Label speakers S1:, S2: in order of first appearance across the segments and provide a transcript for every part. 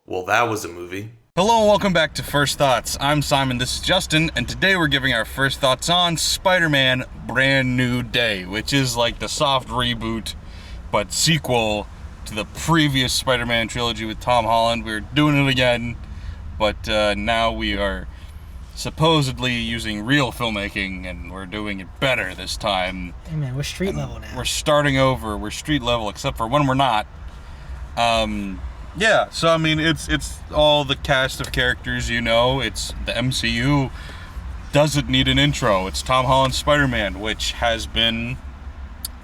S1: Well, that was a movie.
S2: Hello and welcome back to First Thoughts. I'm Simon, this is Justin, and today we're giving our first thoughts on Spider-Man Brand New Day, which is like the soft reboot, but sequel to the previous Spider-Man trilogy with Tom Holland. We're doing it again, but now we are supposedly using real filmmaking, and we're doing it better this time.
S3: Hey man, we're street level now.
S2: We're starting over. We're street level, except for when we're not. Yeah, so I mean, it's all the cast of characters, you know. It's the MCU doesn't need an intro. It's Tom Holland's Spider-Man, which has been,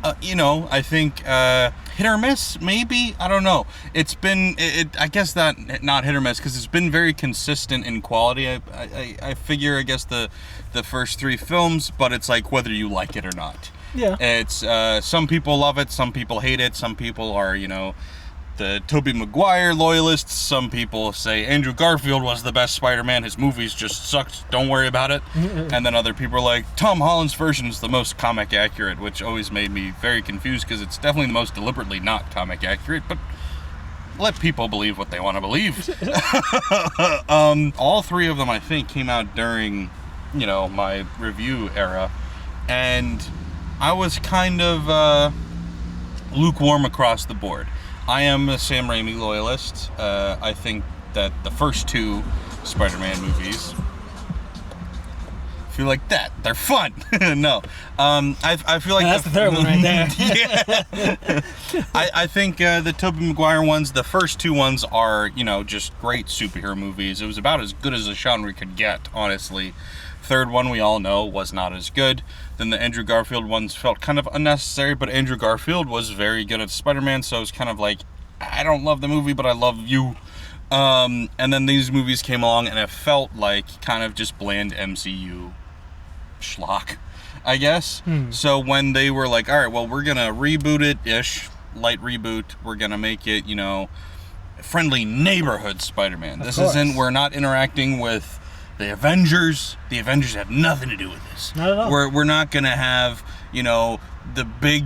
S2: I think hit or miss, maybe. I don't know. It's been, I guess that not hit or miss because it's been very consistent in quality. I figure, I guess the first three films, but it's like whether you like it or not.
S3: Yeah.
S2: It's some people love it, some people hate it, some people are, the Tobey Maguire loyalists. Some people say Andrew Garfield was the best Spider-Man. His movies just sucked. Don't worry about it. And then other people are like, Tom Holland's version is the most comic accurate, which always made me very confused because it's definitely the most deliberately not comic accurate, but let people believe what they want to believe. All three of them, I think, came out during, my review era, and I was kind of lukewarm across the board. I am a Sam Raimi loyalist. I think that the first two Spider-Man movies, feel like that. They're fun. No. I feel like...
S3: That's the third one right there.
S2: Yeah. I think the Tobey Maguire ones, the first two ones are, just great superhero movies. It was about as good as the genre could get, honestly. Third one, we all know, was not as good. Then the Andrew Garfield ones felt kind of unnecessary, but Andrew Garfield was very good at Spider-Man, so it was kind of like, I don't love the movie, but I love you. And then these movies came along, and it felt like kind of just bland MCU schlock, I guess. So when they were like, all right, well, we're going to reboot it-ish, light reboot, we're going to make it, friendly neighborhood Spider-Man. We're not interacting with the Avengers. The Avengers have nothing to do with this.
S3: Not at all.
S2: We're not going to have, the big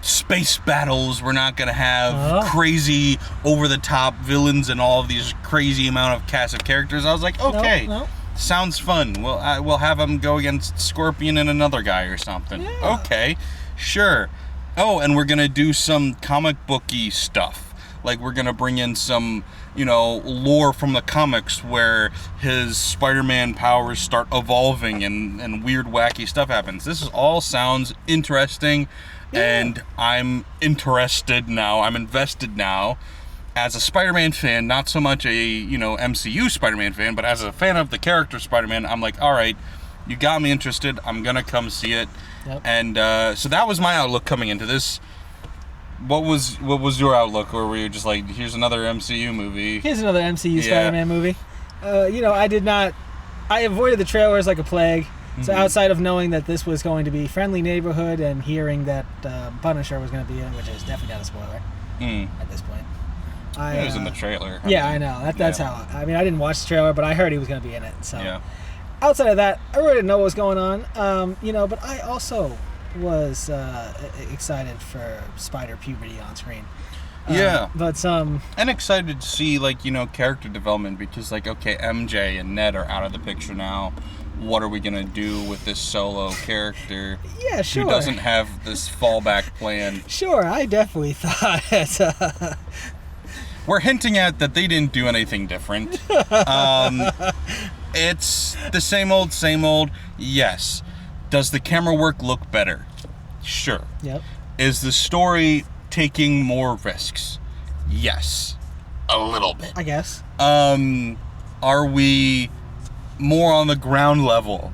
S2: space battles. We're not going to have crazy, over-the-top villains and all of these crazy amount of cast of characters. I was like, okay,
S3: No.
S2: sounds fun. We'll have them go against Scorpion and another guy or something.
S3: Yeah.
S2: Okay, sure. Oh, and we're going to do some comic booky stuff. Like, we're going to bring in some, lore from the comics where his Spider-Man powers start evolving and weird, wacky stuff happens. This all sounds interesting, and I'm interested now. I'm invested now. As a Spider-Man fan, not so much a, MCU Spider-Man fan, but as a fan of the character Spider-Man, I'm like, all right, you got me interested. I'm going to come see it.
S3: Yep.
S2: And so that was my outlook coming into this. What was your outlook, or were you just like, here's another MCU movie?
S3: Here's another MCU Spider-Man movie. I avoided the trailers like a plague. So outside of knowing that this was going to be friendly neighborhood and hearing that Punisher was going to be in it, which is definitely not a spoiler at this point.
S2: It was in the trailer.
S3: I know. That's how. I mean, I didn't watch the trailer, but I heard he was going to be in it. So
S2: Yeah.
S3: outside of that, I really didn't know what was going on. But I also was excited for Spider puberty on screen. But
S2: and excited to see character development, because okay, MJ and Ned are out of the picture now. What are we gonna do with this solo character?
S3: Yeah, sure.
S2: Who doesn't have this fallback plan?
S3: Sure, I definitely thought
S2: We're hinting at that they didn't do anything different. It's the same old. Yes. Does the camera work look better? Sure.
S3: Yep.
S2: Is the story taking more risks? Yes. A little bit.
S3: I guess.
S2: Are we more on the ground level?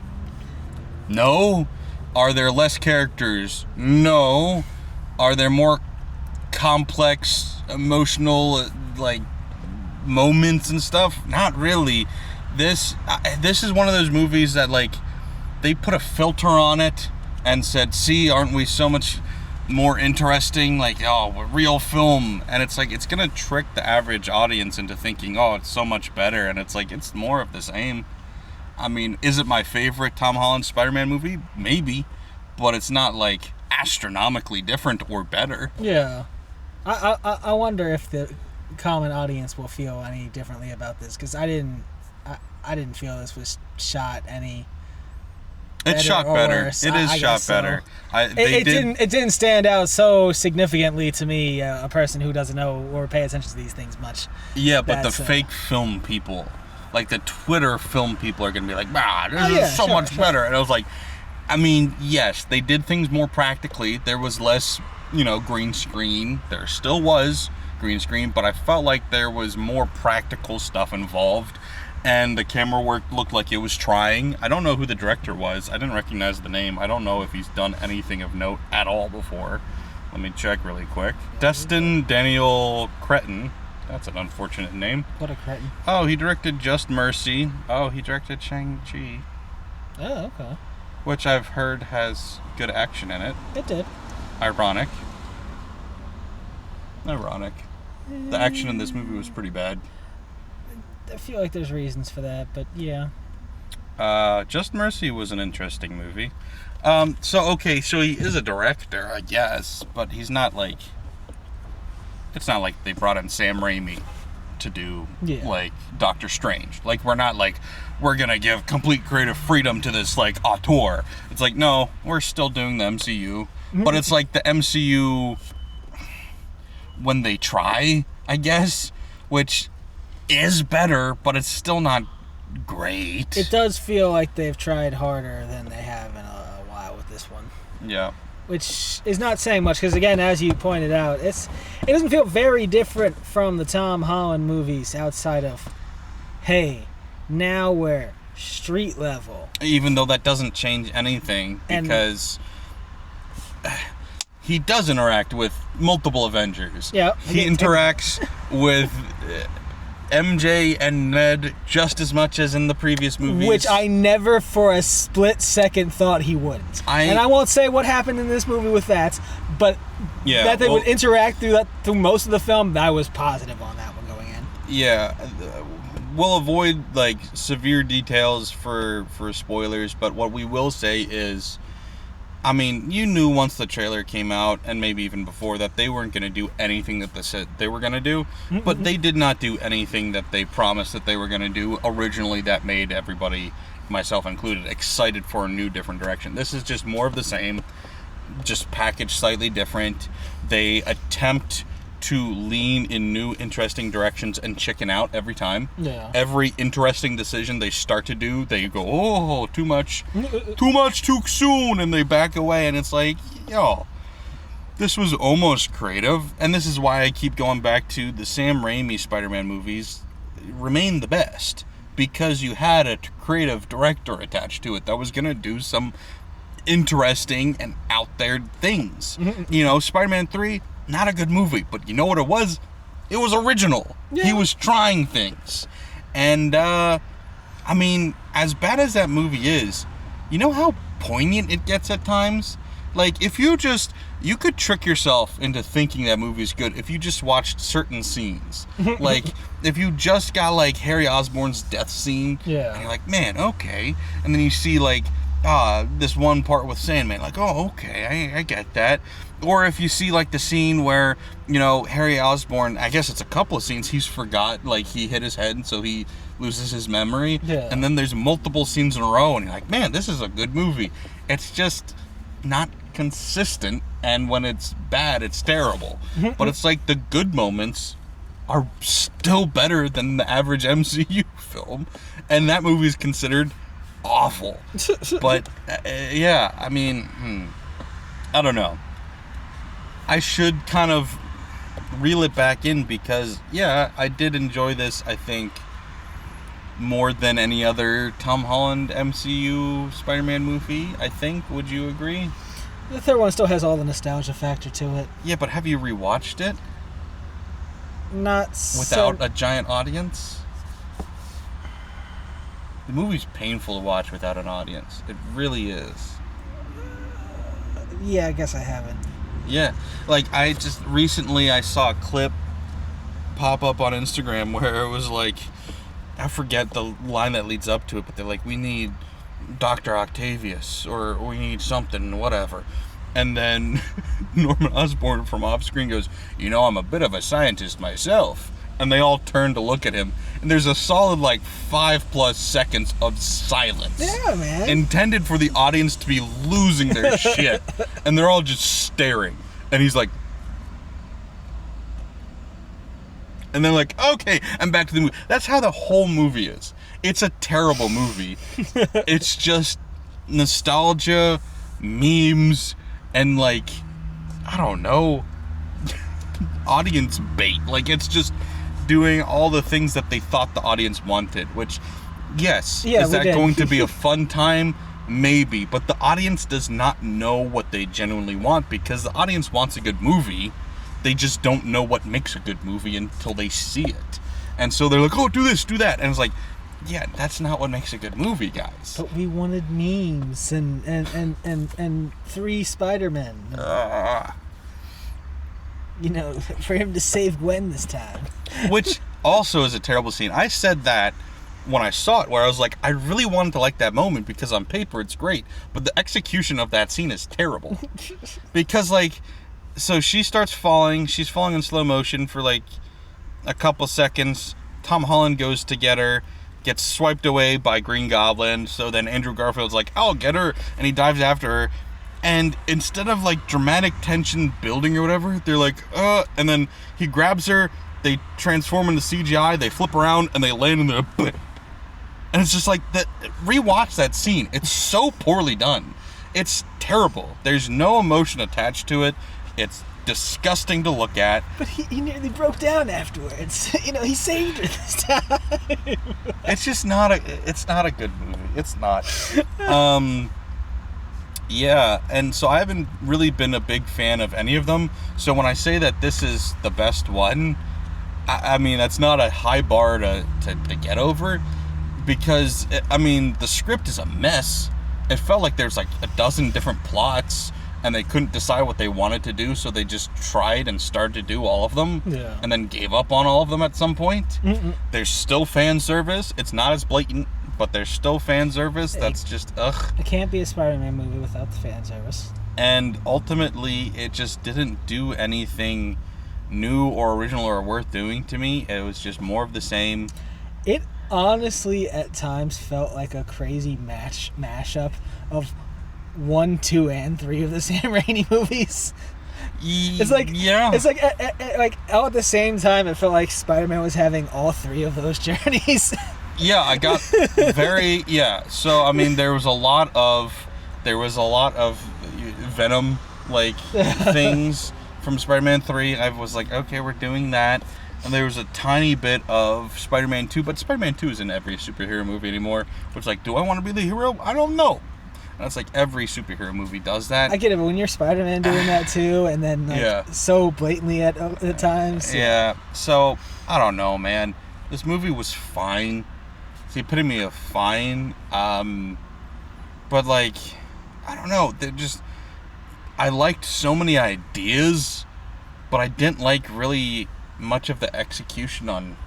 S2: No. Are there less characters? No. Are there more complex, emotional, moments and stuff? Not really. This is one of those movies that, they put a filter on it and said, see, aren't we so much more interesting? We're real film. And it's it's going to trick the average audience into thinking, it's so much better. And it's it's more of the same. I mean, is it my favorite Tom Holland Spider-Man movie? Maybe. But it's not, astronomically different or better.
S3: Yeah. I wonder if common audience will feel any differently about this, because I didn't feel this was shot any.
S2: It's shot better.
S3: Worse.
S2: It is shot
S3: so.
S2: better.
S3: It didn't stand out so significantly to me, a person who doesn't know or pay attention to these things much.
S2: Yeah, but the fake film people, like the Twitter film people, are gonna be like, this is so much better. And I was like, I mean, yes, they did things more practically. There was less, green screen. There still was green screen, but I felt like there was more practical stuff involved. And the camera work looked like it was trying. I don't know who the director was. I didn't recognize the name. I don't know if he's done anything of note at all before. Let me check really quick. Destin Daniel Cretton. That's an unfortunate name.
S3: What a cretin.
S2: Oh, he directed Just Mercy. Oh, he directed Shang-Chi.
S3: Oh, okay.
S2: Which I've heard has good action in it.
S3: It did.
S2: Ironic. The action in this movie was pretty bad.
S3: I feel like there's reasons for that, but yeah.
S2: Just Mercy was an interesting movie. So he is a director, I guess, but he's not like... It's not like they brought in Sam Raimi to do, like, Doctor Strange. Like, we're not like, we're gonna give complete creative freedom to this, like, auteur. It's like, no, we're still doing the MCU. But it's like the MCU when they try, I guess, which... is better, but it's still not great.
S3: It does feel like they've tried harder than they have in a while with this one.
S2: Yeah.
S3: Which is not saying much, because again, as you pointed out, it doesn't feel very different from the Tom Holland movies outside of, hey, now we're street level.
S2: Even though that doesn't change anything, because he does interact with multiple Avengers.
S3: Yeah.
S2: He interacts with... MJ and Ned just as much as in the previous movies.
S3: Which I never for a split second thought he wouldn't. And I won't say what happened in this movie with that, but that they would interact through most of the film, I was positive on that one going in.
S2: Yeah. We'll avoid like severe details for spoilers, but what we will say is, I mean, you knew once the trailer came out, and maybe even before, that they weren't going to do anything that they said they were going to do. But they did not do anything that they promised that they were going to do originally that made everybody, myself included, excited for a new, different direction. This is just more of the same, just packaged slightly different. They attempt to lean in new, interesting directions and chicken out every time.
S3: Yeah.
S2: Every interesting decision they start to do, they go, oh, too much, too soon, and they back away, and it's like, yo, this was almost creative, and this is why I keep going back to the Sam Raimi Spider-Man movies remain the best, because you had a creative director attached to it that was going to do some interesting and out there things. Spider-Man 3, not a good movie, but you know what it was? It was original. Yeah. He was trying things. And, I mean, as bad as that movie is, you know how poignant it gets at times? Like, if you could trick yourself into thinking that movie's good if you just watched certain scenes. Like, if you just got, like, Harry Osborn's death scene, and you're like, man, okay. And then you see, like, this one part with Sandman, like, oh, okay, I get that. Or if you see, like, the scene where, Harry Osborn, I guess it's a couple of scenes, he's forgot, like, he hit his head, so he loses his memory.
S3: Yeah.
S2: And then there's multiple scenes in a row, and you're like, man, this is a good movie. It's just not consistent, and when it's bad, it's terrible. But it's like the good moments are still better than the average MCU film, and that movie's considered awful. But yeah, I mean, I don't know. I should kind of reel it back in because, yeah, I did enjoy this, I think, more than any other Tom Holland MCU Spider-Man movie, I think. Would you agree?
S3: The third one still has all the nostalgia factor to it.
S2: Yeah, but have you rewatched it?
S3: Not
S2: without a giant audience? The movie's painful to watch without an audience. It really is.
S3: Yeah, I guess I haven't.
S2: Yeah, like I just recently I saw a clip pop up on Instagram where it was like, I forget the line that leads up to it, but they're like, we need Dr. Octavius, or we need something, whatever. And then Norman Osborn from off screen goes, I'm a bit of a scientist myself. And they all turn to look at him. And there's a solid, like, 5+ seconds of silence.
S3: Yeah, man.
S2: Intended for the audience to be losing their shit. And they're all just staring. And he's like... And they're like, okay, I'm back to the movie. That's how the whole movie is. It's a terrible movie. It's just nostalgia, memes, and, like, I don't know, audience bait. Like, it's just doing all the things that they thought the audience wanted, which, yes, is that going to be a fun time? Maybe, but the audience does not know what they genuinely want, because the audience wants a good movie. They just don't know what makes a good movie until they see it. And so they're like, oh, do this, do that. And it's like, yeah, that's not what makes a good movie, guys.
S3: But we wanted memes and 3 Spider-Men. You know, for him to save Gwen this time.
S2: Which also is a terrible scene. I said that when I saw it, where I was like, I really wanted to like that moment because on paper it's great, but the execution of that scene is terrible. Because, like, so she starts falling. She's falling in slow motion for, like, a couple seconds. Tom Holland goes to get her, gets swiped away by Green Goblin. So then Andrew Garfield's like, I'll get her. And he dives after her. And instead of, like, dramatic tension building or whatever, they're like, and then he grabs her, they transform into CGI, they flip around, and they land in the... And it's just like, rewatch that scene. It's so poorly done. It's terrible. There's no emotion attached to it. It's disgusting to look at.
S3: But he nearly broke down afterwards. You know, he saved her this time.
S2: It's just not it's not a good movie. It's not. Yeah, and so I haven't really been a big fan of any of them. So when I say that this is the best one, I mean, that's not a high bar to get over. Because, I mean, the script is a mess. It felt like there's like a dozen different plots, and they couldn't decide what they wanted to do, so they just tried and started to do all of them, and then gave up on all of them at some point. Mm-mm. There's still fan service. It's not as blatant, but there's still fan service. That's just, ugh.
S3: It can't be a Spider-Man movie without the fan service.
S2: And ultimately, it just didn't do anything new or original or worth doing to me. It was just more of the same.
S3: It honestly, at times, felt like a crazy mashup of 1, 2, and 3 of the Sam Raimi movies. It's like,
S2: yeah.
S3: It's like, like all at the same time, it felt like Spider-Man was having all 3 of those journeys.
S2: Yeah, I got very, yeah. So, I mean, there was a lot of Venom, like, things from Spider-Man 3. I was like, okay, we're doing that. And there was a tiny bit of Spider-Man 2, but Spider-Man 2 is in every superhero movie anymore. Which, like, do I want to be the hero? I don't know. And it's like every superhero movie does that.
S3: I get it, but when you're Spider-Man doing that too, and then like, so blatantly at times.
S2: Yeah, so, I don't know, man. This movie was fine. It's the epitome of fine. But, like, I don't know. I liked so many ideas, but I didn't like really much of the execution on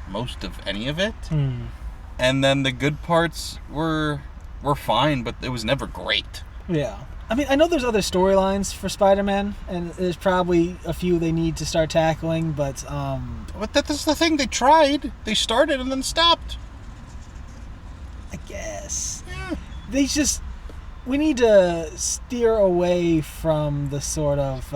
S2: most of any of it. And then the good parts were fine, but it was never great.
S3: Yeah. I mean, I know there's other storylines for Spider-Man, and there's probably a few they need to start tackling, but...
S2: But that's the thing, they tried. They started and then stopped.
S3: I guess.
S2: Yeah.
S3: We need to steer away from the sort of,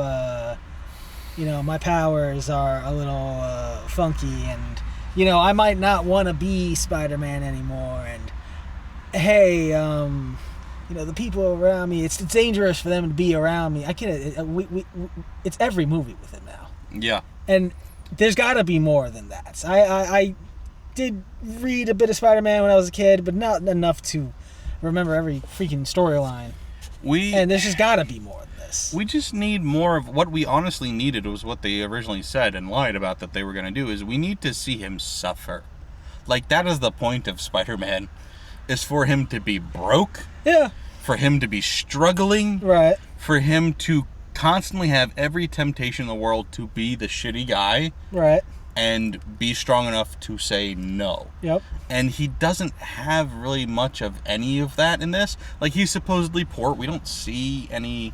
S3: my powers are a little funky, and, I might not want to be Spider-Man anymore, and, hey, the people around me, it's dangerous for them to be around me. I get it. It's every movie with it now.
S2: Yeah.
S3: And there's got to be more than that. I did read a bit of Spider-Man when I was a kid, but not enough to remember every freaking storyline. And there's just got to be more than this.
S2: We just need more of what we honestly needed, was what they originally said and lied about that they were going to do, is we need to see him suffer. Like, that is the point of Spider-Man, is for him to be broke.
S3: Yeah.
S2: For him to be struggling.
S3: Right.
S2: For him to constantly have every temptation in the world to be the shitty guy.
S3: Right.
S2: And be strong enough to say no.
S3: Yep.
S2: And he doesn't have really much of any of that in this. Like, he's supposedly poor. We don't see any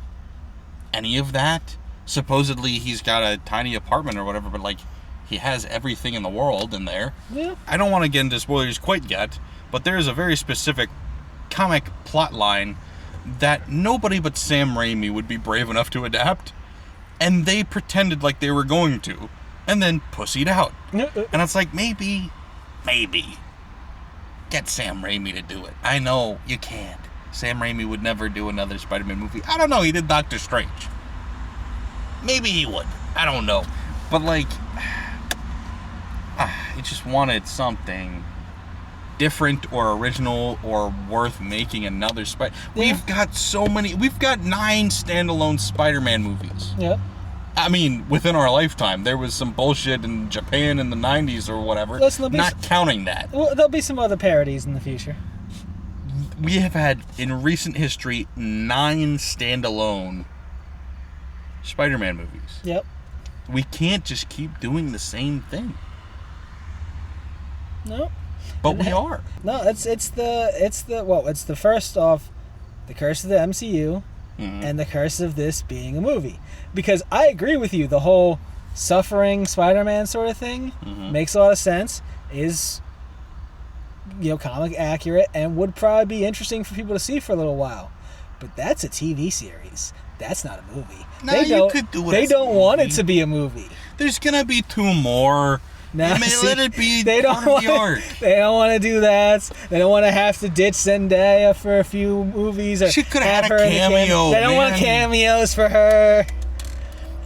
S2: of that. Supposedly he's got a tiny apartment or whatever, but, like, He has everything in the world in there.
S3: Yeah.
S2: I don't want to get into spoilers quite yet, but there is a very specific comic plot line that nobody but Sam Raimi would be brave enough to adapt, and they pretended like they were going to, and then pussied out. And it's like, maybe, get Sam Raimi to do it. I know you can't. Sam Raimi would never do another Spider-Man movie. I don't know, he did Doctor Strange. Maybe he would. I don't know. But, like, he just wanted something different or original or worth making another Spider.
S3: Yeah.
S2: We've got so many. We've got 9 standalone Spider-Man movies.
S3: Yep.
S2: I mean, within our lifetime, there was some bullshit in Japan in the 90s or whatever.
S3: Listen,
S2: not counting that.
S3: Well, there'll be some other parodies in the future.
S2: We have had, in recent history, 9 standalone Spider-Man movies.
S3: Yep.
S2: We can't just keep doing the same thing.
S3: No.
S2: But we are.
S3: No, it's the first of the curse of the MCU and the curse of this being a movie. Because I agree with you, the whole suffering Spider-Man sort of thing makes a lot of sense, is, you know, comic accurate, and would probably be interesting for people to see for a little while. But that's a TV series. That's not a movie.
S2: No,
S3: They
S2: could do it.
S3: They don't want it to be a movie.
S2: There's gonna be 2 more.
S3: No,
S2: let it be
S3: they don't
S2: part of the arc.
S3: They don't want to do that. They don't want to have to ditch Zendaya for a few movies. Or
S2: she could have had
S3: her
S2: a
S3: in the
S2: cameo.
S3: They don't want cameos for her.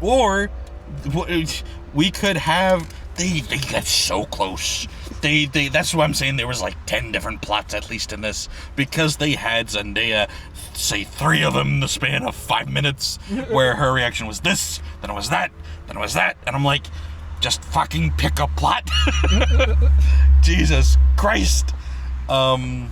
S2: Or we could have. They got so close. They that's what I'm saying. There was like 10 different plots at least in this, because they had Zendaya say 3 of them in the span of 5 minutes, where her reaction was this, then it was that, then it was that, and I'm like, just fucking pick a plot. Jesus Christ. I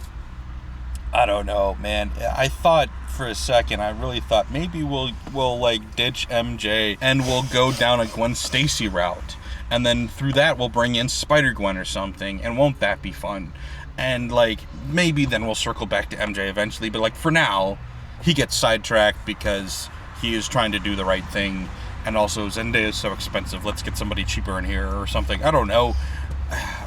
S2: don't know, man. I thought for a second, I really thought maybe we'll like ditch MJ and we'll go down a Gwen Stacy route. And then through that, we'll bring in Spider-Gwen or something. And won't that be fun? And, like, maybe then we'll circle back to MJ eventually. But, like, for now, he gets sidetracked because he is trying to do the right thing. And also, Zendaya is so expensive. Let's get somebody cheaper in here or something. I don't know.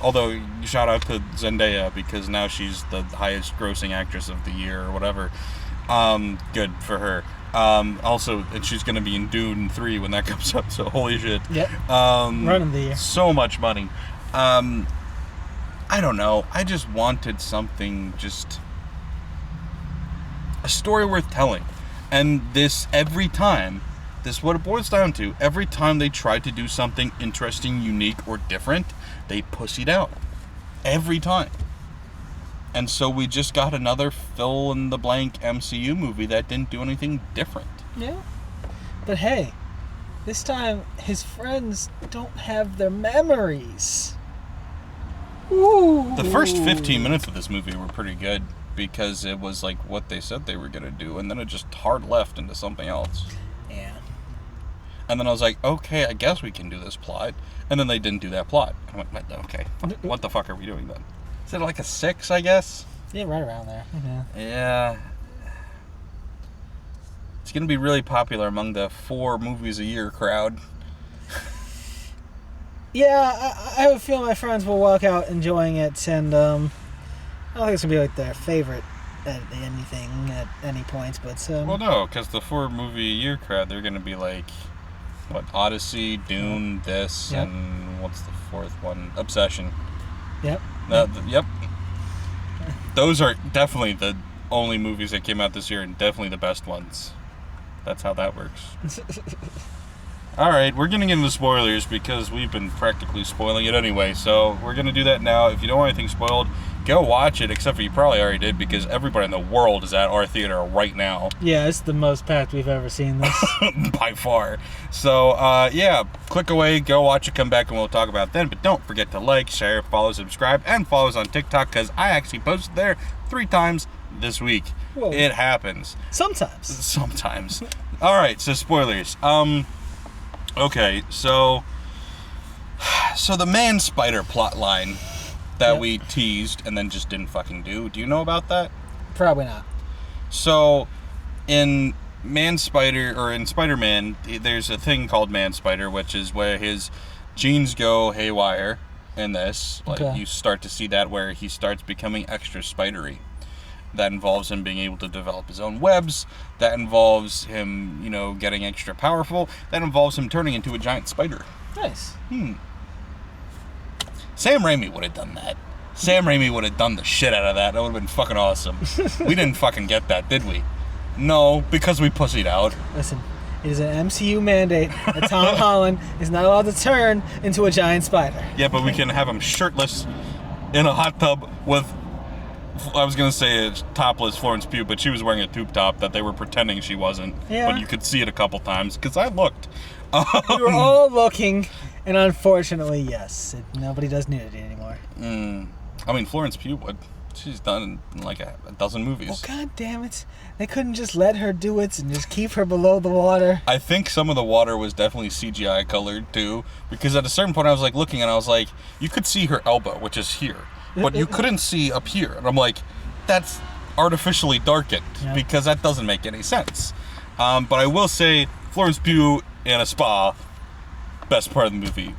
S2: Although, shout out to Zendaya, because now she's the highest grossing actress of the year or whatever. Good for her. Also, and she's going to be in Dune 3 when that comes up, so holy shit.
S3: Yep. Running the year.
S2: So much money. I don't know. I just wanted something, just a story worth telling. And this, every time, this is what it boils down to. Every time they tried to do something interesting, unique, or different, they pussied out. Every time. And so we just got another fill-in-the-blank MCU movie that didn't do anything different.
S3: Yeah. But hey, this time his friends don't have their memories. Ooh.
S2: The first 15 minutes of this movie were pretty good, because it was like what they said they were going to do, and then it just hard left into something else.
S3: Yeah.
S2: And then I was like, okay, I guess we can do this plot. And then they didn't do that plot. I went, okay, what the fuck are we doing then? Is it like a 6, I guess?
S3: Yeah, right around there.
S2: Yeah. It's going to be really popular among the 4 movies a year crowd.
S3: Yeah, I have a feeling my friends will walk out enjoying it, and I don't think it's going to be like their favorite at anything at any points, but...
S2: Well, no, because the 4 movie a year crowd, they're going to be like, what, Odyssey, Dune, this,
S3: yep.
S2: And what's the 4th one? Obsession.
S3: Yep.
S2: Yep. Those are definitely the only movies that came out this year, and definitely the best ones. That's how that works. Alright, we're getting into spoilers because we've been practically spoiling it anyway, so we're going to do that now. If you don't want anything spoiled, go watch it, except for you probably already did, because everybody in the world is at our theater right now.
S3: Yeah, it's the most packed we've ever seen this.
S2: By far. So, yeah, click away, go watch it, come back, and we'll talk about it then. But don't forget to like, share, follow, subscribe, and follow us on TikTok, because I actually posted there 3 times this week.
S3: Whoa.
S2: It happens.
S3: Sometimes.
S2: Alright, so spoilers. Okay, so the Man-Spider plotline that we teased and then just didn't fucking do. Do you know about that?
S3: Probably not.
S2: So, in Man-Spider, or in Spider-Man, there's a thing called Man-Spider, which is where his genes go haywire in this. Like,
S3: Okay.
S2: you start to see that where he starts becoming extra spidery. That involves him being able to develop his own webs. That involves him, getting extra powerful. That involves him turning into a giant spider.
S3: Nice.
S2: Sam Raimi would have done that. Sam Raimi would have done the shit out of that. That would have been fucking awesome. We didn't fucking get that, did we? No, because we pussied out.
S3: Listen, it is an MCU mandate that Tom Holland is not allowed to turn into a giant spider.
S2: Yeah, but we can have him shirtless in a hot tub with, I was going to say a topless Florence Pugh, but she was wearing a tube top that they were pretending she wasn't.
S3: Yeah.
S2: But you could see it a couple times, because I looked.
S3: We were all looking, and unfortunately, yes, nobody does nudity anymore.
S2: I mean, Florence Pugh would. She's done like a dozen movies.
S3: Well, god damn it. They couldn't just let her do it and just keep her below the water.
S2: I think some of the water was definitely CGI colored too, because at a certain point I was like looking and I was like, you could see her elbow, which is here, but you couldn't see up here. And I'm like, that's artificially darkened, because that doesn't make any sense. But I will say, Florence Pugh in a spa, best part of the movie,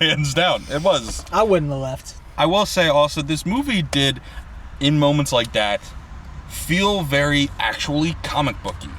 S2: hands down. It was.
S3: I wouldn't have left.
S2: I will say also, this movie did, in moments like that, feel very actually comic booky.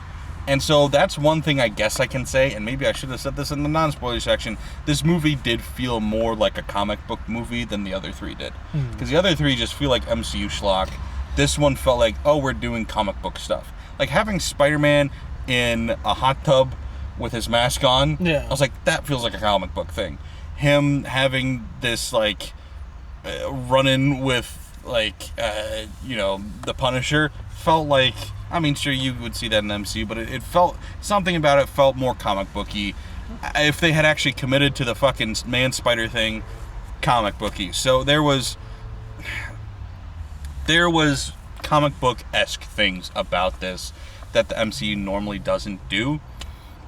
S2: And so that's one thing I guess I can say, and maybe I should have said this in the non-spoiler section, this movie did feel more like a comic book movie than the other three did. Because the other three just feel like MCU schlock. This one felt like, oh, we're doing comic book stuff. Like having Spider-Man in a hot tub with his mask on, I was like, that feels like a comic book thing. Him having this, like, run-in with, like, the Punisher felt like, I mean, sure, you would see that in the MCU, but it felt, something about it felt more comic booky. If they had actually committed to the fucking man-spider thing, comic booky. So there was comic book-esque things about this that the MCU normally doesn't do,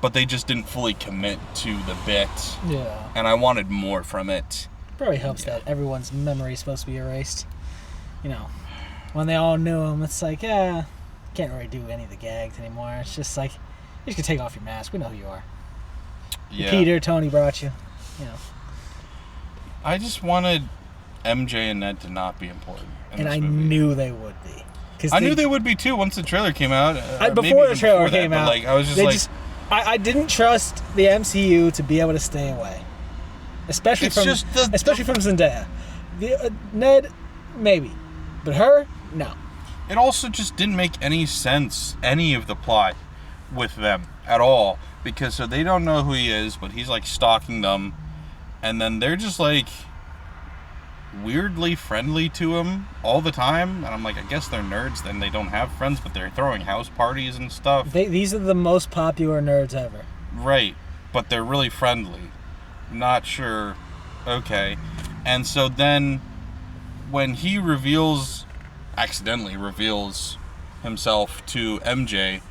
S2: but they just didn't fully commit to the bit.
S3: Yeah.
S2: And I wanted more from it.
S3: Probably helps that everyone's memory is supposed to be erased. When they all knew him, it's like, can't really do any of the gags anymore. It's just like, you just can take off your mask. We know who you are.
S2: Yeah.
S3: Peter, Tony brought you.
S2: I just wanted MJ and Ned to not be important.
S3: And I knew they would be.
S2: I knew they would be too once the trailer came out.
S3: Before the trailer came out,
S2: I was just like,
S3: I didn't trust the MCU to be able to stay away, especially from Zendaya. Ned, maybe, but her, no.
S2: It also just didn't make any sense, any of the plot with them at all, because so they don't know who he is, but he's like stalking them, and then they're just like weirdly friendly to him all the time, and I'm like, I guess they're nerds, then they don't have friends, but they're throwing house parties and stuff.
S3: These are the most popular nerds ever.
S2: Right, but they're really friendly. Not sure. Okay. And so then when he accidentally reveals himself to MJ,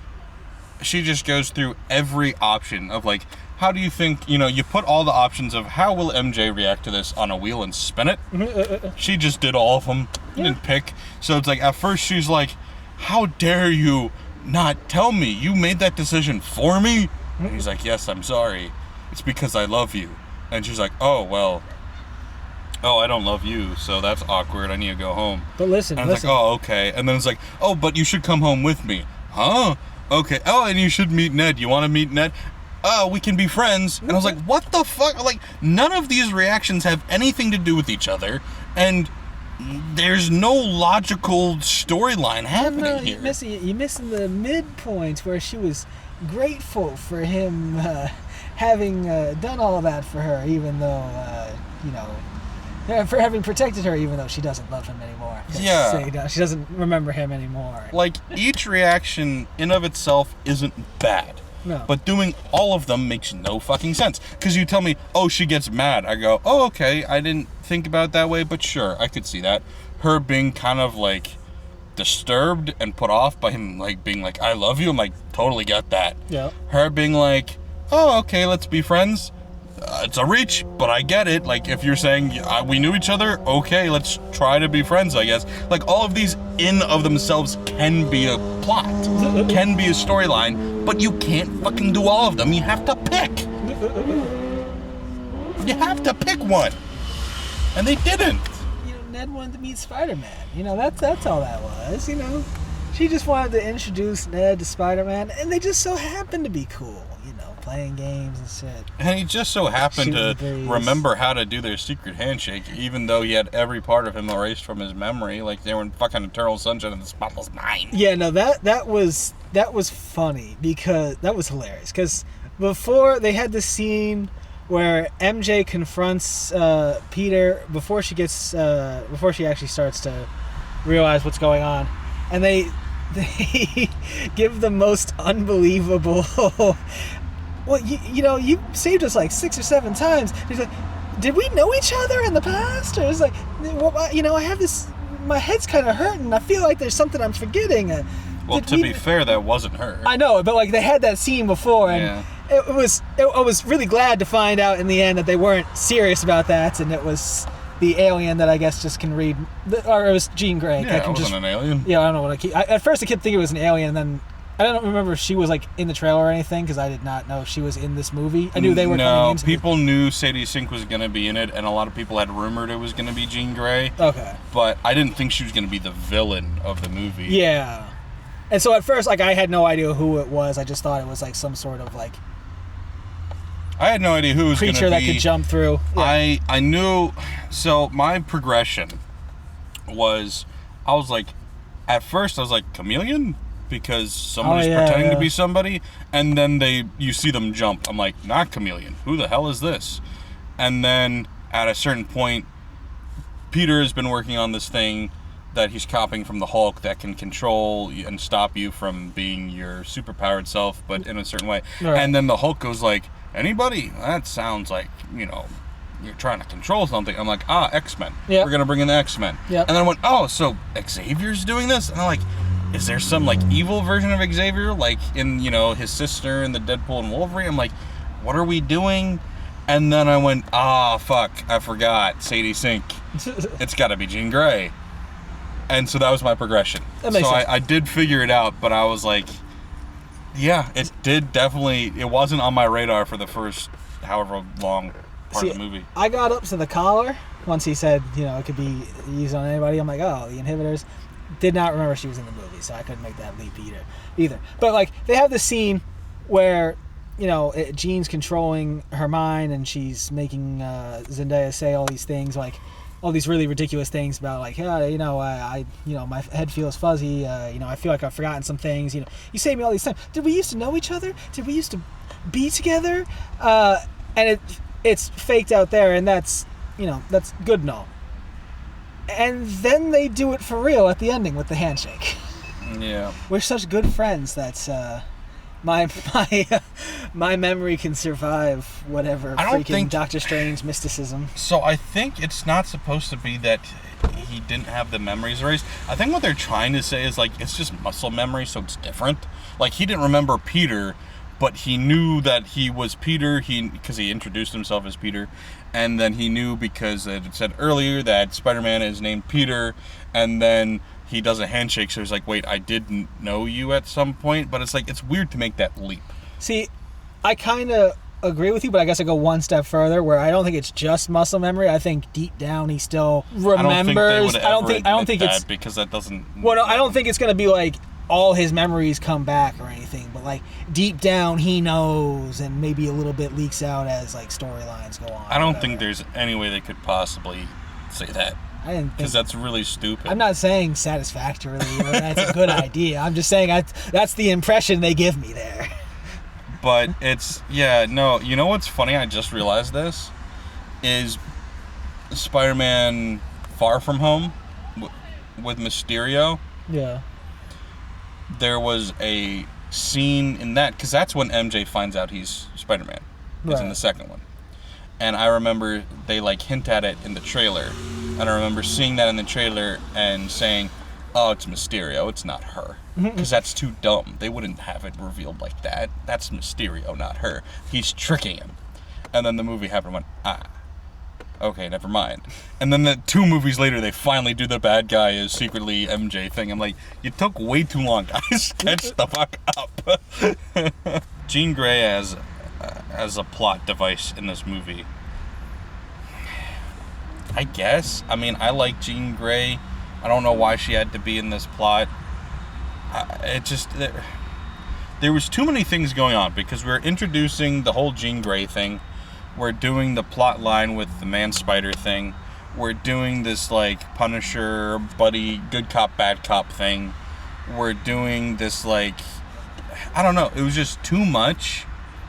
S2: she just goes through every option of like, how do you think, you put all the options of how will MJ react to this on a wheel and spin it. She just did all of them, didn't pick. So it's like, at first she's like, how dare you not tell me? You made that decision for me? And he's like, yes, I'm sorry. It's because I love you. And she's like, oh, well, I don't love you, so that's awkward. I need to go home.
S3: But listen,
S2: and it's like, oh, okay. And then it's like, oh, but you should come home with me. Huh? Okay. Oh, and you should meet Ned. You want to meet Ned? Oh, we can be friends. And I was like, what the fuck? Like, none of these reactions have anything to do with each other, and there's no logical storyline happening here.
S3: You're missing the midpoint where she was grateful for him having done all that for her, even though, for having protected her, even though she doesn't love him anymore.
S2: Yeah.
S3: She doesn't remember him anymore.
S2: Like, each reaction in of itself isn't bad.
S3: No.
S2: But doing all of them makes no fucking sense. Because you tell me, oh, she gets mad. I go, oh, okay, I didn't think about it that way, but sure, I could see that. Her being kind of, like, disturbed and put off by him, like, being like, I love you, I'm like, totally get that.
S3: Yeah.
S2: Her being like, oh, okay, let's be friends. It's a reach, but I get it. Like, if you're saying we knew each other, okay, let's try to be friends, I guess. Like, all of these in of themselves can be a plot, can be a storyline, but you can't fucking do all of them. You have to pick. You have to pick one. And they didn't.
S3: Ned wanted to meet Spider-Man. That's all that was, She just wanted to introduce Ned to Spider-Man, and they just so happened to be cool, playing games and shit.
S2: And he just so happened to remember how to do their secret handshake, even though he had every part of him erased from his memory, like they were in fucking Eternal Sunshine and the Spotless Mind.
S3: Yeah, no, that was funny, because that was hilarious, because before they had the scene where MJ confronts Peter before she actually starts to realize what's going on, and they give the most unbelievable. Well, you saved us like 6 or 7 times. He's like, did we know each other in the past? Or it's like, well, I have this. My head's kind of hurting. I feel like there's something I'm forgetting.
S2: Well, to be fair, that wasn't her.
S3: I know, but like they had that scene before, and
S2: yeah.
S3: I was really glad to find out in the end that they weren't serious about that, and it was the alien that I guess just can read, or it was Jean Grey.
S2: Yeah, it wasn't an alien.
S3: Yeah, I don't know what at first I kept thinking it was an alien, and then I don't remember if she was like in the trailer or anything, because I did not know she was in this movie. I knew they were coming into
S2: people knew Sadie Sink was going to be in it, and a lot of people had rumored it was going to be Jean Grey.
S3: Okay.
S2: But I didn't think she was going to be the villain of the movie.
S3: Yeah. And so at first, like, I had no idea who it was. I just thought it was like some sort of like
S2: I had no idea who was going to be.
S3: Creature that could jump through.
S2: Yeah. I knew. So my progression was, I was like, at first I was like, chameleon? Because somebody's pretending to be somebody. And then you see them jump. I'm like, not chameleon. Who the hell is this? And then at a certain point, Peter has been working on this thing that he's copying from the Hulk that can control and stop you from being your superpowered self, but in a certain way. Right. And then the Hulk goes like, anybody? That sounds like, you're trying to control something. I'm like, X-Men. Yep. We're going to bring in the X-Men. Yep. And then I went, so Xavier's doing this? And I'm like, is there some like evil version of Xavier? Like in, his sister in the Deadpool and Wolverine? I'm like, what are we doing? And then I went, fuck, I forgot. Sadie Sink. It's got to be Jean Grey. And so that was my progression. That makes sense. I did figure it out, but I was like, yeah, it did definitely, it wasn't on my radar for the first however long part of the movie. I
S3: got up to the collar once he said, it could be used on anybody. I'm like, the inhibitors. Did not remember she was in the movie, so I couldn't make that leap either. But like, they have this scene where, Jean's controlling her mind, and she's making Zendaya say all these things, like, all these really ridiculous things about like, my head feels fuzzy. I feel like I've forgotten some things. You say me all these times. Did we used to know each other? Did we used to be together? And it's faked out there, and that's good and all. And then they do it for real at the ending with the handshake.
S2: Yeah.
S3: We're such good friends that's my memory can survive whatever freaking Doctor Strange mysticism.
S2: So I think it's not supposed to be that he didn't have the memories erased. I think what they're trying to say is like, it's just muscle memory, so it's different. Like, he didn't remember Peter, but he knew that he was Peter because he introduced himself as Peter. And then he knew because it said earlier that Spider-Man is named Peter, and then he does a handshake, so he's like, wait, I didn't know you at some point. But it's like, it's weird to make that leap. See, I kind of agree with you, but I guess I go one step further, where I don't think it's just muscle memory. I think deep down he still remembers. I don't think it's because that doesn't.
S3: Well, no, I don't think it's gonna be like all his memories come back or anything, but like deep down he knows, and maybe a little bit leaks out as like storylines go on.
S2: I don't think there's any way they could possibly say that.
S3: I didn't,
S2: because that's really stupid.
S3: I'm not saying satisfactorily or that's a good idea. I'm just saying that's the impression they give me there.
S2: But it's, yeah, no, you know what's funny? I just realized this is Spider-Man Far From Home with Mysterio.
S3: Yeah.
S2: There was a scene in that, because that's when MJ finds out he's Spider-Man. It's in the second one. And I remember they like hint at it in the trailer. And I remember seeing that in the trailer and saying, oh, it's Mysterio, it's not her. Because that's too dumb. They wouldn't have it revealed like that. That's Mysterio, not her. He's tricking him. And then the movie happened and went, okay, never mind. And then the 2 movies later, they finally do the bad guy is secretly MJ thing. I'm like, you took way too long, guys. Catch the fuck up. Jean Grey as a plot device in this movie I guess. I mean, I like Jean Grey. I don't know why she had to be in this plot. There was too many things going on, because we're introducing the whole Jean Grey thing. We're doing the plot line with the Man-Spider thing. We're doing this, like, Punisher, buddy, good cop, bad cop thing. We're doing this, like, I don't know. It was just too much.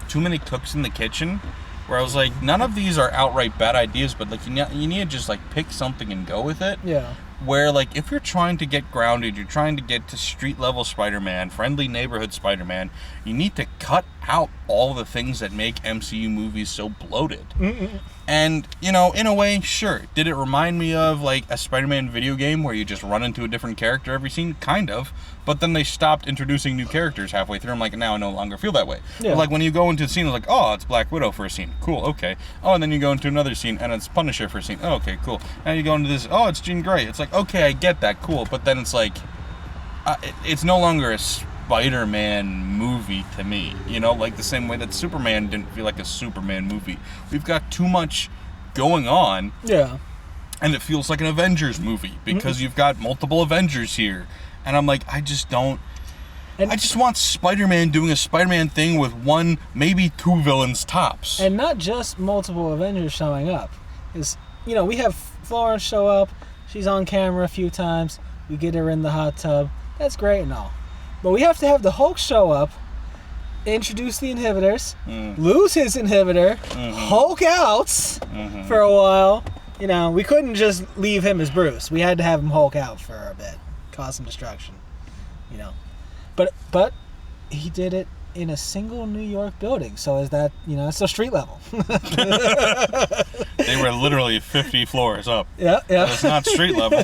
S2: Too many cooks in the kitchen. Where I was like, none of these are outright bad ideas, but, like, you need to just, like, pick something and go with it.
S3: Yeah.
S2: Where, like, if you're trying to get grounded, you're trying to get to street-level Spider-Man, friendly neighborhood Spider-Man, you need to cut out all the things that make MCU movies so bloated.
S3: Mm-mm.
S2: And, you know, in a way, sure. Did it remind me of, like, a Spider-Man video game where you just run into a different character every scene? Kind of. But then they stopped introducing new characters halfway through. I'm like, now I no longer feel that way.
S3: Yeah.
S2: But, like, when you go into a scene, it's like, oh, it's Black Widow for a scene. Cool, okay. Oh, and then you go into another scene, and it's Punisher for a scene. Oh, okay, cool. And you go into this, oh, it's Jean Grey. It's like, okay, I get that, cool. But then it's like, it's no longer a Spider-Man movie to me. You know, like the same way that Superman didn't feel like a Superman movie. We've got too much going on.
S3: Yeah.
S2: And it feels like an Avengers movie, because you've got multiple Avengers here. And I'm like, I just want Spider-Man doing a Spider-Man thing with one, maybe two villains tops.
S3: And not just multiple Avengers showing up. Is, you know, we have Florence show up. She's on camera a few times. We get her in the hot tub. That's great and all. But we have to have the Hulk show up, introduce the inhibitors, lose his inhibitor, Hulk out for a while. You know, we couldn't just leave him as Bruce. We had to have him Hulk out for a bit, cause some destruction. You know, but he did it in a single New York building. So is that, you know, it's so street level.
S2: They were literally 50 floors up.
S3: Yeah.
S2: It's not street level.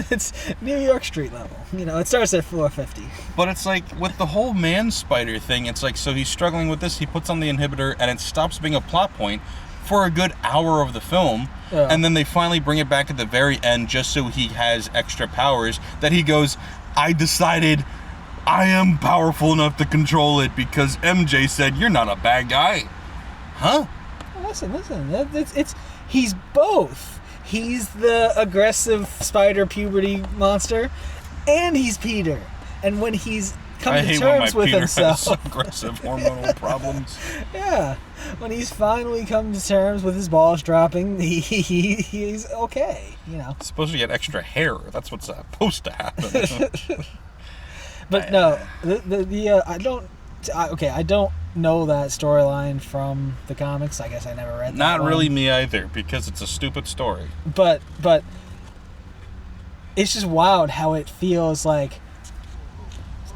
S3: It's New York street level. You know, it starts at floor 50.
S2: But it's like, with the whole Man-Spider thing, it's like, so he's struggling with this, he puts on the inhibitor, and it stops being a plot point for a good hour of the film, and then they finally bring it back at the very end just so he has extra powers, that he goes, I decided I am powerful enough to control it because MJ said you're not a bad guy. Huh?
S3: Listen, it's he's both. He's the aggressive spider puberty monster, and he's Peter. And when he's come to terms with himself,
S2: has aggressive hormonal problems.
S3: Yeah, when he's finally come to terms with his balls dropping, he's okay. You know,
S2: He's supposed to get extra hair. That's what's supposed to happen.
S3: But no, I don't know that storyline from the comics. I guess I never read that.
S2: Not really me either, because it's a stupid story.
S3: But it's just wild how it feels like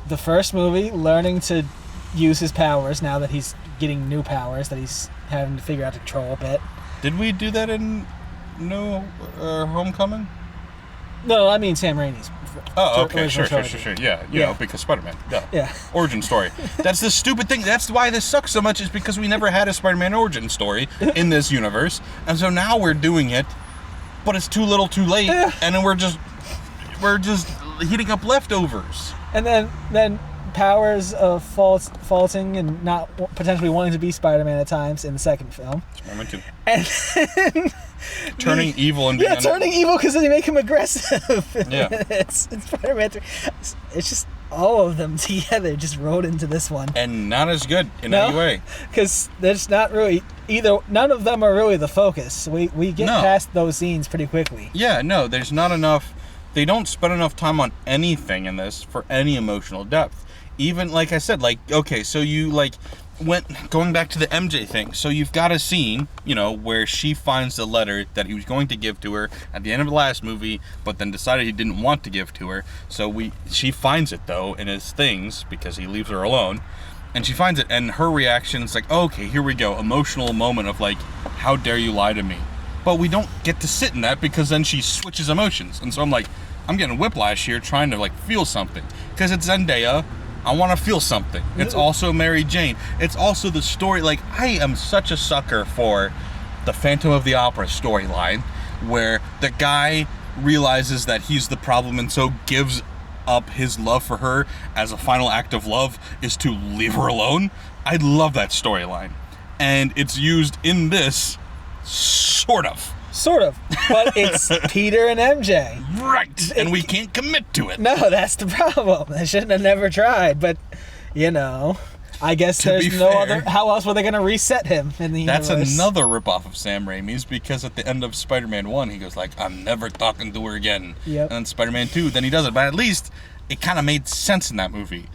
S3: the first movie, learning to use his powers now that he's getting new powers that he's having to figure out to control a bit.
S2: Did we do that in Homecoming?
S3: No, I mean Sam Raimi's.
S2: Oh, okay, sure. Yeah, you know, because Spider-Man. Yeah. Origin story. That's the stupid thing. That's why this sucks so much, is because we never had a Spider-Man origin story in this universe. And so now we're doing it, but it's too little too late, and then we're just heating up leftovers. And
S3: then powers of faulting and not potentially wanting to be Spider-Man at times in the second film.
S2: Spider-Man 2.
S3: And then
S2: turning evil and
S3: turning evil because they make him aggressive.
S2: Yeah.
S3: it's Spider-Man 3. It's just all of them together just rolled into this one.
S2: And not as good in any way.
S3: Because there's not really none of them are really the focus. We get past those scenes pretty quickly.
S2: Yeah, no, there's not enough. They don't spend enough time on anything in this for any emotional depth. Even, like I said, like, okay, so you, like, going back to the MJ thing, so you've got a scene, you know, where she finds the letter that he was going to give to her at the end of the last movie, but then decided he didn't want to give to her, so she finds it, though, in his things, because he leaves her alone, and she finds it, and her reaction is like, oh, okay, here we go, emotional moment of, like, how dare you lie to me, but we don't get to sit in that, because then she switches emotions, and so I'm like, I'm getting whiplash here, trying to, like, feel something, because it's Zendaya. I want to feel something. It's also Mary Jane. It's also the story. Like, I am such a sucker for the Phantom of the Opera storyline, where the guy realizes that he's the problem and so gives up his love for her as a final act of love is to leave her alone. I love that storyline. And it's used in this, sort of.
S3: Sort of. But it's Peter and MJ.
S2: Right. And we can't commit to it.
S3: No, that's the problem. They shouldn't have never tried. But, you know, I guess there's no other... How else were they going to reset him in the universe?
S2: That's another ripoff of Sam Raimi's, because at the end of Spider-Man 1, he goes like, I'm never talking to her again.
S3: Yep.
S2: And then Spider-Man 2, then he does it. But at least it kind of made sense in that movie.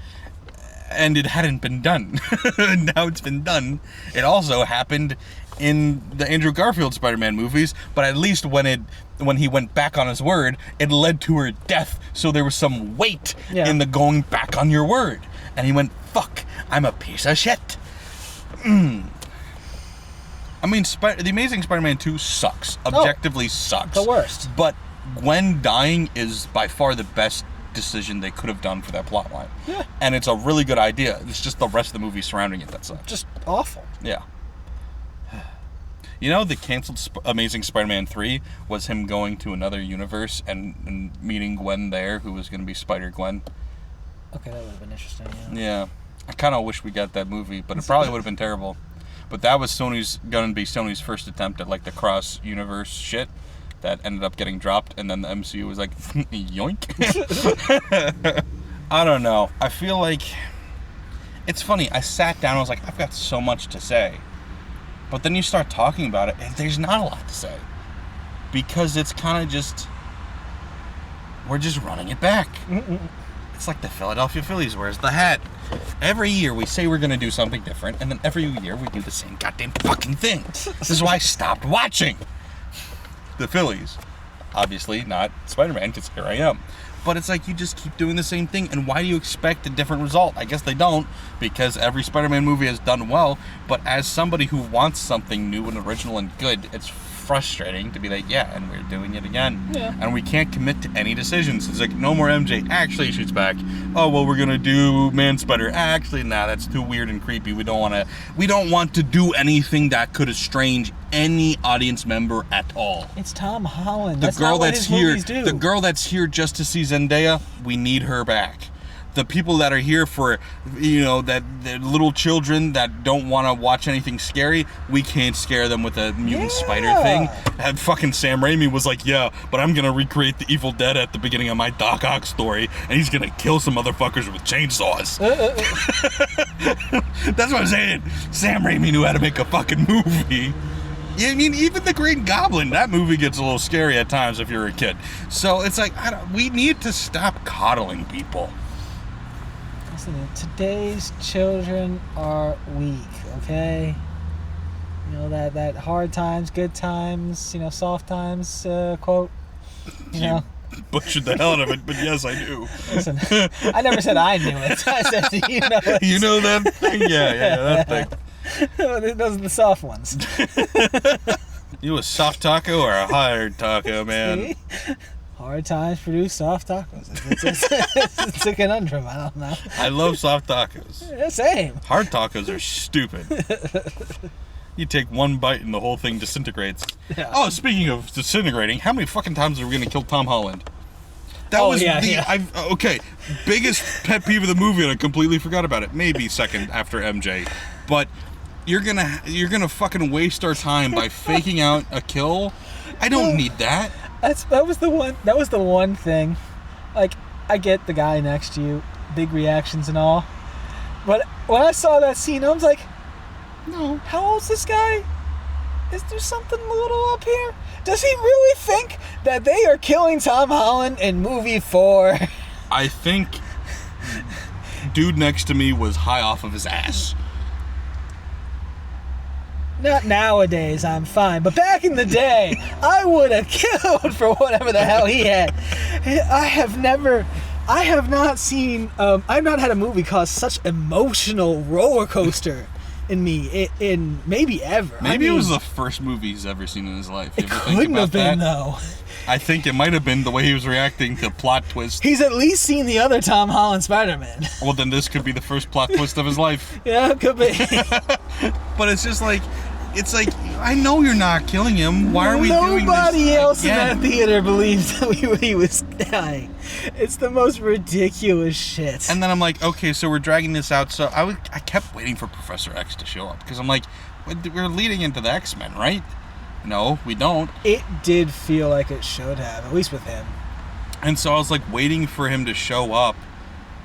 S2: And it hadn't been done. Now it's been done. It also happened in the Andrew Garfield Spider-Man movies, but at least when he went back on his word, it led to her death, so there was some weight in the going back on your word. And he went, fuck, I'm a piece of shit. I mean, The Amazing Spider-Man 2 sucks. Objectively sucks.
S3: The worst.
S2: But Gwen dying is by far the best decision they could have done for that plot line.
S3: Yeah.
S2: And it's a really good idea. It's just the rest of the movie surrounding it that sucks.
S3: Just awful.
S2: Yeah. You know, the canceled Amazing Spider-Man 3 was him going to another universe and meeting Gwen there, who was going to be Spider-Gwen.
S3: Okay, that would have been interesting,
S2: Yeah. I kind of wish we got that movie, but it probably would have been terrible. But that was going to be Sony's first attempt at, like, the cross-universe shit that ended up getting dropped, and then the MCU was like, yoink. I don't know. I feel like... It's funny. I sat down, I was like, I've got so much to say. But then you start talking about it, and there's not a lot to say. Because it's kind of just... We're just running it back. It's like the Philadelphia Phillies. Where's the hat? Every year we say we're going to do something different, and then every year we do the same goddamn fucking thing. This is why I stopped watching the Phillies. Obviously not Spider-Man, because here I am. But it's like you just keep doing the same thing, and why do you expect a different result? I guess they don't, because every Spider-Man movie has done well, but as somebody who wants something new and original and good, it's frustrating to be like, yeah, and we're doing it again. Yeah. And we can't commit to any decisions. It's like, no more MJ. Actually, shoots back. Oh, well, we're going to do Man-Spider. Actually, nah, that's too weird and creepy. We don't want to do anything that could estrange any audience member at all.
S3: It's Tom Holland.
S2: The girl that's here just to see Zendaya, we need her back. The people that are here for, that little children that don't want to watch anything scary, we can't scare them with a mutant spider thing. And fucking Sam Raimi was like, yeah, but I'm going to recreate the Evil Dead at the beginning of my Doc Ock story, and he's going to kill some motherfuckers with chainsaws. That's what I'm saying. Sam Raimi knew how to make a fucking movie. I mean, even the Green Goblin, that movie gets a little scary at times if you're a kid. So it's like, we need to stop coddling people.
S3: Listen, today's children are weak, okay? That hard times, good times, soft times quote.
S2: You butchered the hell out of it, but yes, I do.
S3: Listen, I never said I knew it. I said, it.
S2: You know that thing? Yeah, that thing.
S3: Those are the soft ones.
S2: You a soft taco or a hard taco, man?
S3: See? Hard times produce soft tacos. It's a conundrum. I don't know.
S2: I love soft tacos.
S3: Yeah, same.
S2: Hard tacos are stupid. You take one bite and the whole thing disintegrates. Yeah. Oh, speaking of disintegrating, how many fucking times are we going to kill Tom Holland? Okay, biggest pet peeve of the movie, and I completely forgot about it. Maybe second after MJ, but you're gonna fucking waste our time by faking out a kill. I don't need that. That was the
S3: one thing. Like, I get the guy next to you, big reactions and all, but when I saw that scene, I was like, no, how old's this guy? Is there something a little up here? Does he really think that they are killing Tom Holland in movie 4?
S2: I think dude next to me was high off of his ass.
S3: Not nowadays, I'm fine. But back in the day, I would have killed for whatever the hell he had. I've not had a movie cause such emotional roller coaster in me in maybe ever.
S2: Maybe it was the first movie he's ever seen in his life.
S3: It couldn't have been, though.
S2: I think it might have been the way he was reacting to plot twist.
S3: He's at least seen the other Tom Holland Spider-Man.
S2: Well, then this could be the first plot twist of his life.
S3: Yeah, it could be.
S2: But it's just like, I know you're not killing him. Why are we doing this?
S3: Nobody else in that theater believed that he was dying. It's the most ridiculous shit.
S2: And then I'm like, okay, so we're dragging this out. So I kept waiting for Professor X to show up because I'm like, we're leading into the X-Men, right? No, we don't.
S3: It did feel like it should have, at least with him.
S2: And so I was like waiting for him to show up.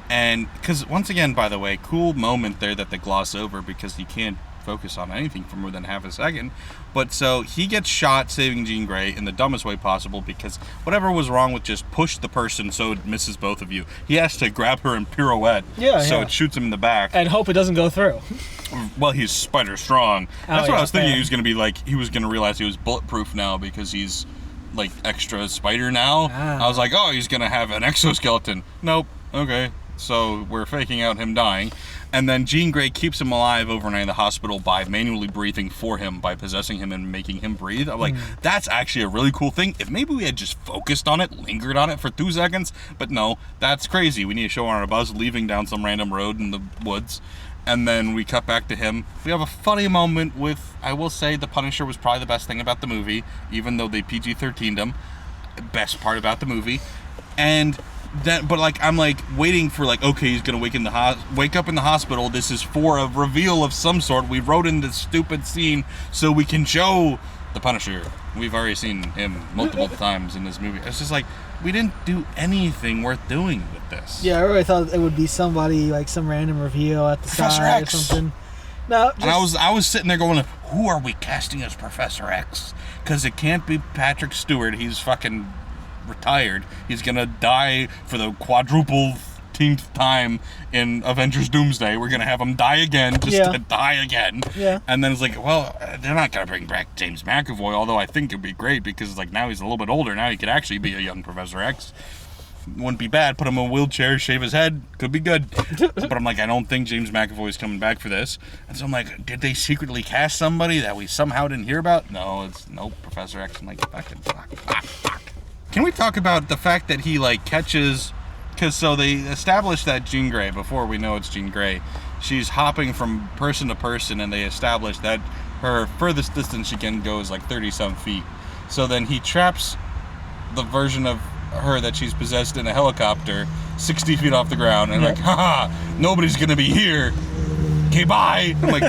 S2: And because once again, by the way, cool moment there that they gloss over because you can't focus on anything for more than half a second. But so he gets shot saving Jean Grey in the dumbest way possible because whatever was wrong with just push the person so it misses both of you. He has to grab her and pirouette so it shoots him in the back.
S3: And hope it doesn't go through.
S2: Well, he's spider strong. That's what I was thinking.
S3: Fair.
S2: He was going to be like, he was going to realize he was bulletproof now because he's like extra spider now. I was like, oh, he's going to have an exoskeleton. Nope. Okay. So we're faking out him dying. And then Jean Grey keeps him alive overnight in the hospital by manually breathing for him, by possessing him and making him breathe. I'm like, that's actually a really cool thing. If maybe we had just focused on it, lingered on it for 2 seconds. But no, that's crazy. We need to show on our bus leaving down some random road in the woods. And then we cut back to him. We have a funny moment with, I will say, the Punisher was probably the best thing about the movie, even though they PG-13'd him. Best part about the movie. And then, but like, I'm like waiting for like, okay, he's gonna wake up in the hospital. This is for a reveal of some sort. We wrote in this stupid scene so we can show the Punisher. We've already seen him multiple times in this movie. It's just like, we didn't do anything worth doing with this.
S3: Yeah, I really thought it would be somebody, like some random reveal at the
S2: Professor
S3: side
S2: X.
S3: or something. No, just...
S2: And I was sitting there going, who are we casting as Professor X? Because it can't be Patrick Stewart. He's fucking retired. He's gonna die for the quadruple-teenth time in Avengers Doomsday. We're gonna have him die again, to die again.
S3: Yeah.
S2: And then it's like, well, they're not gonna bring back James McAvoy, although I think it'd be great because like now he's a little bit older. Now he could actually be a young Professor X. Wouldn't be bad. Put him in a wheelchair, shave his head, could be good. But I'm like, I don't think James McAvoy is coming back for this. And so I'm like, did they secretly cast somebody that we somehow didn't hear about? No, nope, Professor X. I'm like, fucking fuck. Can we talk about the fact that he like catches, because so they established that Jean Grey, before we know it's Jean Grey, she's hopping from person to person, and they established that her furthest distance she can go is like 30-some feet. So then he traps the version of her that she's possessed in a helicopter 60 feet off the ground, and like, haha, nobody's gonna be here. Okay, bye. I'm like,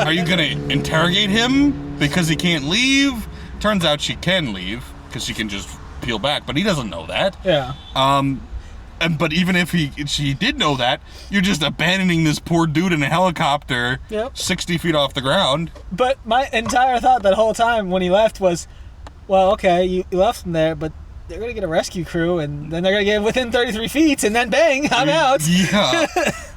S2: are you gonna interrogate him because he can't leave? Turns out she can leave because she can just peel back, but he doesn't know that.
S3: Yeah.
S2: But even if she did know that, you're just abandoning this poor dude in a helicopter 60 feet off the ground.
S3: But my entire thought that whole time when he left was, well, okay, you left him there, but they're going to get a rescue crew, and then they're going to get within 33 feet, and then bang, I'm out.
S2: Yeah.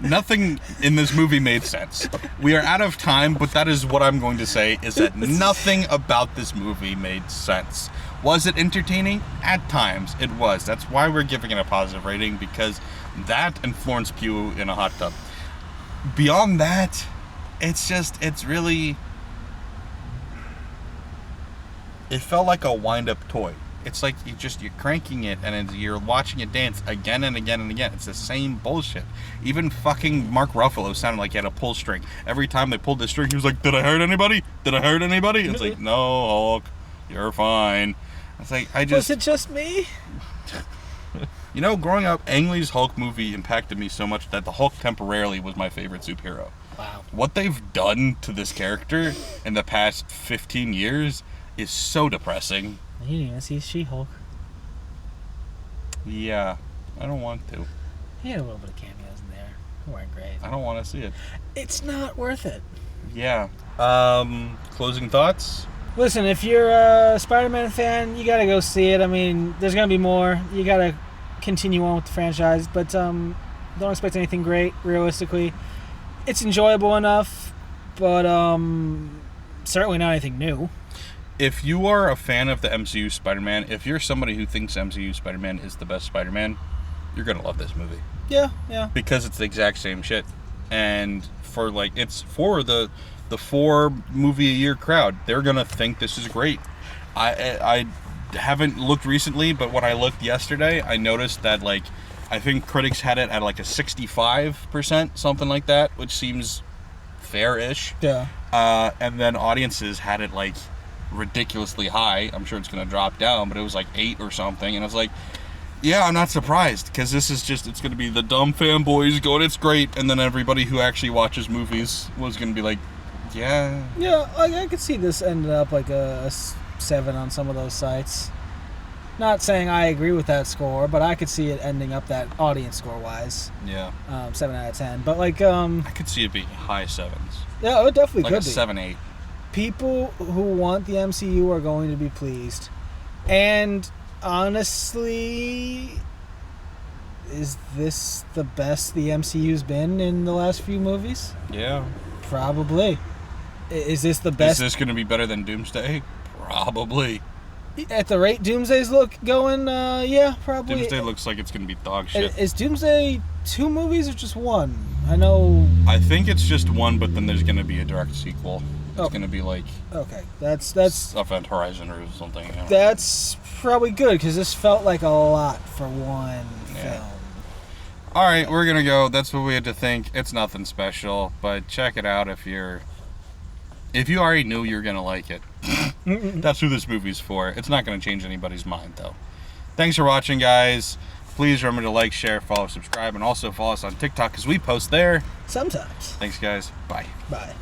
S2: Nothing in this movie made sense. We are out of time, but that is what I'm going to say, is that nothing about this movie made sense. Was it entertaining? At times, it was. That's why we're giving it a positive rating, because that and Florence Pugh in a hot tub. Beyond that, it's really... It felt like a wind-up toy. It's like you're cranking it and you're watching it dance again and again and again. It's the same bullshit. Even fucking Mark Ruffalo sounded like he had a pull string. Every time they pulled the string, he was like, did I hurt anybody? Did I hurt anybody? It's like, no, Hulk, you're fine. It's like,
S3: Was it just me?
S2: You know, growing up, Ang Lee's Hulk movie impacted me so much that the Hulk temporarily was my favorite superhero.
S3: Wow.
S2: What they've done to this character in the past 15 years is so depressing.
S3: You didn't even see She-Hulk.
S2: Yeah, I don't want to.
S3: He had a little bit of cameos in there. They weren't great.
S2: I don't want to see it.
S3: It's not worth it.
S2: Yeah. Closing thoughts?
S3: Listen, if you're a Spider-Man fan, you gotta go see it. I mean, there's gonna be more. You gotta continue on with the franchise, but don't expect anything great, realistically. It's enjoyable enough, but certainly not anything new.
S2: If you are a fan of the MCU Spider-Man, if you're somebody who thinks MCU Spider-Man is the best Spider-Man, you're gonna love this movie.
S3: Yeah.
S2: Because it's the exact same shit. And it's for the 4 movie a year crowd. They're gonna think this is great. I haven't looked recently, but when I looked yesterday, I noticed that I think critics had it at a 65%, something like that, which seems fair-ish.
S3: Yeah.
S2: And then audiences had it ridiculously high. I'm sure it's gonna drop down, but it was 8 or something, and I was like, yeah, I'm not surprised, because this is it's gonna be the dumb fanboys going, it's great, and then everybody who actually watches movies was gonna be like, Yeah.
S3: Yeah, I could see this ending up like a 7 on some of those sites. Not saying I agree with that score, but I could see it ending up that audience score wise.
S2: Yeah.
S3: 7 out of 10. But like,
S2: I could see it being high 7s.
S3: yeah, it definitely
S2: Like
S3: could
S2: a
S3: be.
S2: 7-8.
S3: People who want the MCU are going to be pleased. And honestly, is this the best the MCU's been in the last few movies?
S2: Yeah.
S3: Probably. Is this the best?
S2: Is this going to be better than Doomsday? Probably.
S3: At the rate Doomsday's going, yeah, probably.
S2: Doomsday looks like it's going to be dog shit.
S3: Is Doomsday 2 movies or just 1? I know.
S2: I think it's just 1, but then there's going to be a direct sequel. It's going to be like
S3: Okay, that's
S2: Event Horizon or something.
S3: that's probably good because this felt like a lot for one film.
S2: All right, we're going to go. That's what we had to think. It's nothing special, but check it out if you already knew you're going to like it. That's who this movie's for. It's not going to change anybody's mind, though. Thanks for watching, guys. Please remember to like, share, follow, subscribe, and also follow us on TikTok because we post there.
S3: Sometimes.
S2: Thanks, guys. Bye.
S3: Bye.